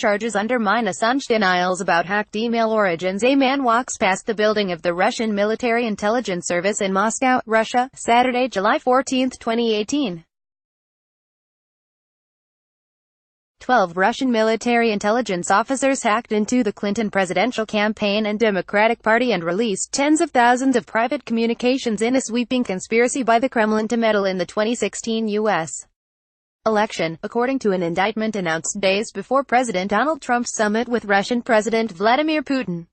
charges undermine Assange denials about hacked email origins. A man walks past the building of the Russian military intelligence service in Moscow, Russia, Saturday, July 14, 2018. 12 Russian military intelligence officers hacked into the Clinton presidential campaign and Democratic Party and released tens of thousands of private communications in a sweeping conspiracy by the Kremlin to meddle in the 2016 U.S. election, according to an indictment announced days before President Donald Trump's summit with Russian President Vladimir Putin.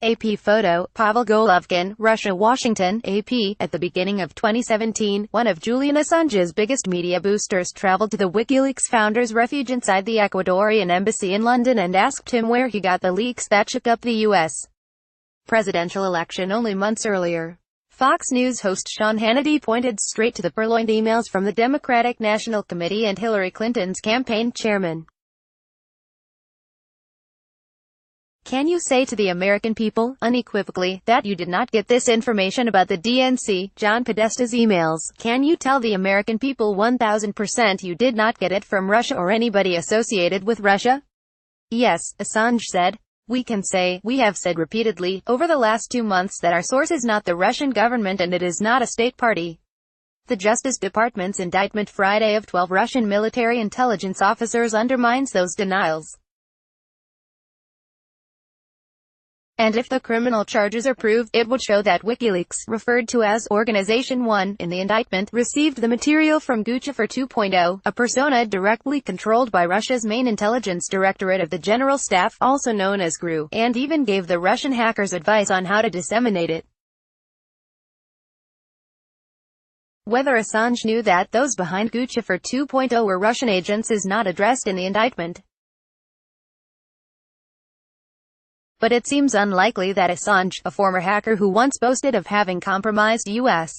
AP photo, Pavel Golovkin, Russia, Washington, AP. At the beginning of 2017, one of Julian Assange's biggest media boosters traveled to the WikiLeaks founder's refuge inside the Ecuadorian embassy in London and asked him where he got the leaks that shook up the U.S. presidential election only months earlier. Fox News host Sean Hannity pointed straight to the purloined emails from the Democratic National Committee and Hillary Clinton's campaign chairman. Can you say to the American people, unequivocally, that you did not get this information about the DNC, John Podesta's emails? Can you tell the American people 1000% you did not get it from Russia or anybody associated with Russia? Yes, Assange said. We can say, we have said repeatedly, over the last 2 months that our source is not the Russian government and it is not a state party. The Justice Department's indictment Friday of 12 Russian military intelligence officers undermines those denials. And if the criminal charges are proved, it would show that WikiLeaks, referred to as Organization 1 in the indictment, received the material from Guccifer 2.0, a persona directly controlled by Russia's main intelligence directorate of the General Staff, also known as GRU, and even gave the Russian hackers advice on how to disseminate it. Whether Assange knew that those behind Guccifer 2.0 were Russian agents is not addressed in the indictment. But it seems unlikely that Assange, a former hacker who once boasted of having compromised U.S.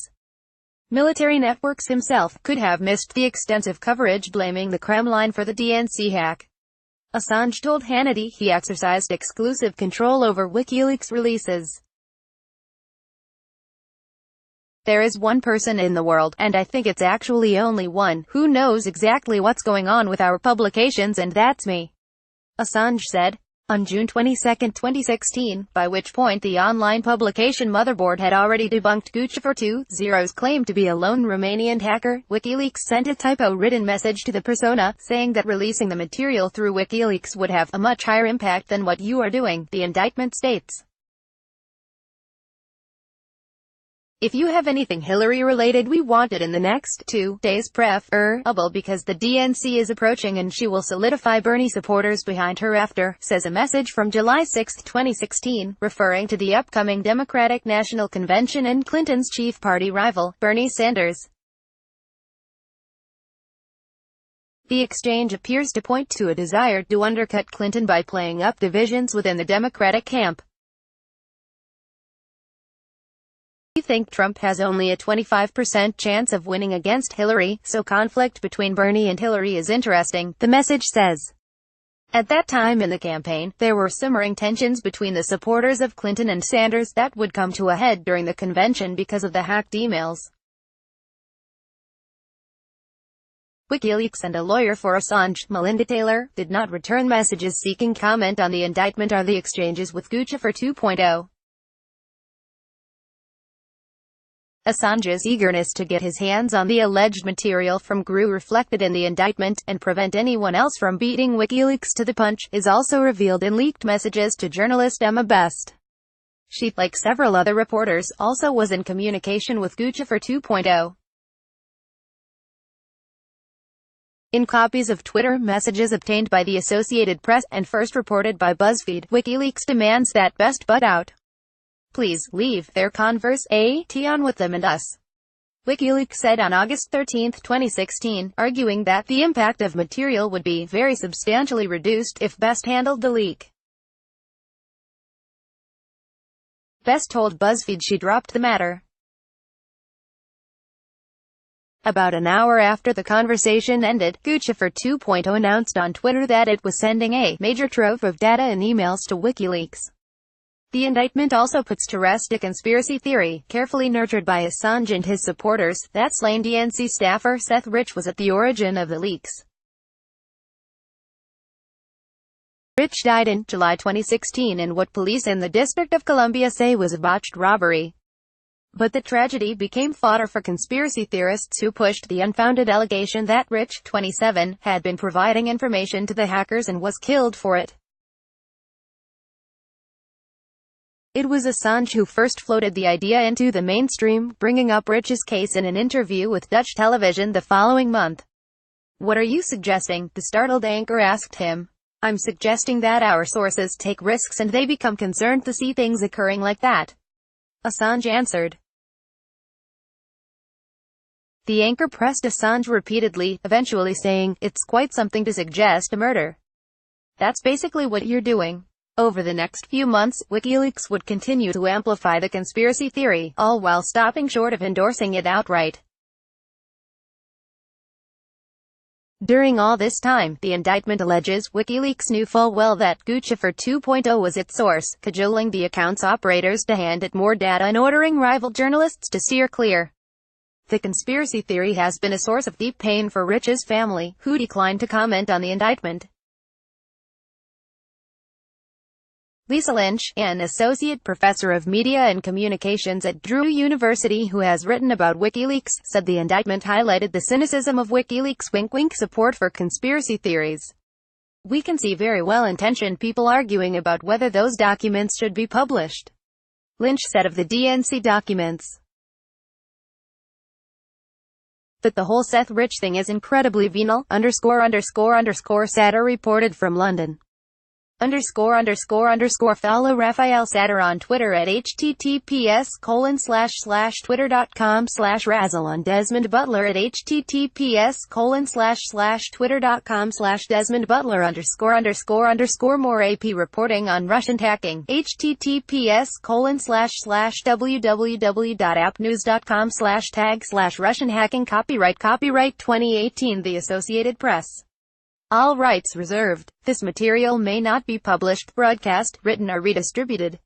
military networks himself, could have missed the extensive coverage blaming the Kremlin for the DNC hack. Assange told Hannity he exercised exclusive control over WikiLeaks releases. There is one person in the world, and I think it's actually only one, who knows exactly what's going on with our publications, and that's me, Assange said. On June 22, 2016, by which point the online publication Motherboard had already debunked Guccifer 2.0's claim to be a lone Romanian hacker, WikiLeaks sent a typo-written message to the persona, saying that releasing the material through WikiLeaks would have a much higher impact than what you are doing, the indictment states. If you have anything Hillary-related, we want it in the next 2 days, preferable, because the DNC is approaching and she will solidify Bernie supporters behind her after, says a message from July 6, 2016, referring to the upcoming Democratic National Convention and Clinton's chief party rival, Bernie Sanders. The exchange appears to point to a desire to undercut Clinton by playing up divisions within the Democratic camp. We think Trump has only a 25% chance of winning against Hillary, so conflict between Bernie and Hillary is interesting, the message says. At that time in the campaign, there were simmering tensions between the supporters of Clinton and Sanders that would come to a head during the convention because of the hacked emails. WikiLeaks and a lawyer for Assange, Melinda Taylor, did not return messages seeking comment on the indictment or the exchanges with Guccifer 2.0. Assange's eagerness to get his hands on the alleged material from GRU reflected in the indictment, and prevent anyone else from beating WikiLeaks to the punch, is also revealed in leaked messages to journalist Emma Best. She, like several other reporters, also was in communication with Guccifer 2.0. In copies of Twitter messages obtained by the Associated Press, and first reported by BuzzFeed, WikiLeaks demands that Best butt out. Please, leave their conversation with them and us, WikiLeaks said on August 13, 2016, arguing that the impact of material would be very substantially reduced if Best handled the leak. Best told BuzzFeed she dropped the matter. About an hour after the conversation ended, Guccifer 2.0 announced on Twitter that it was sending a major trove of data and emails to WikiLeaks. The indictment also puts to rest a conspiracy theory, carefully nurtured by Assange and his supporters, that slain DNC staffer Seth Rich was at the origin of the leaks. Rich died in July 2016 in what police in the District of Columbia say was a botched robbery. But the tragedy became fodder for conspiracy theorists who pushed the unfounded allegation that Rich, 27, had been providing information to the hackers and was killed for it. It was Assange who first floated the idea into the mainstream, bringing up Rich's case in an interview with Dutch television the following month. "What are you suggesting?" the startled anchor asked him. "I'm suggesting that our sources take risks and they become concerned to see things occurring like that," Assange answered. The anchor pressed Assange repeatedly, eventually saying, "It's quite something to suggest a murder. That's basically what you're doing." Over the next few months, WikiLeaks would continue to amplify the conspiracy theory, all while stopping short of endorsing it outright. During all this time, the indictment alleges, WikiLeaks knew full well that Guccifer 2.0 was its source, cajoling the account's operators to hand it more data and ordering rival journalists to steer clear. The conspiracy theory has been a source of deep pain for Rich's family, who declined to comment on the indictment. Lisa Lynch, an associate professor of media and communications at Drew University who has written about WikiLeaks, said the indictment highlighted the cynicism of WikiLeaks' wink-wink support for conspiracy theories. "We can see very well-intentioned people arguing about whether those documents should be published," Lynch said of the DNC documents. "But the whole Seth Rich thing is incredibly venal, Satter reported from London. Follow Raphael Satter on Twitter at https://twitter.com/razzle on Desmond Butler at https://twitter.com/Desmond Butler _ More AP reporting on Russian hacking. https://www.appnews.com/tag/Russian hacking. Copyright 2018 The Associated Press. All rights reserved. This material may not be published, broadcast, written or redistributed.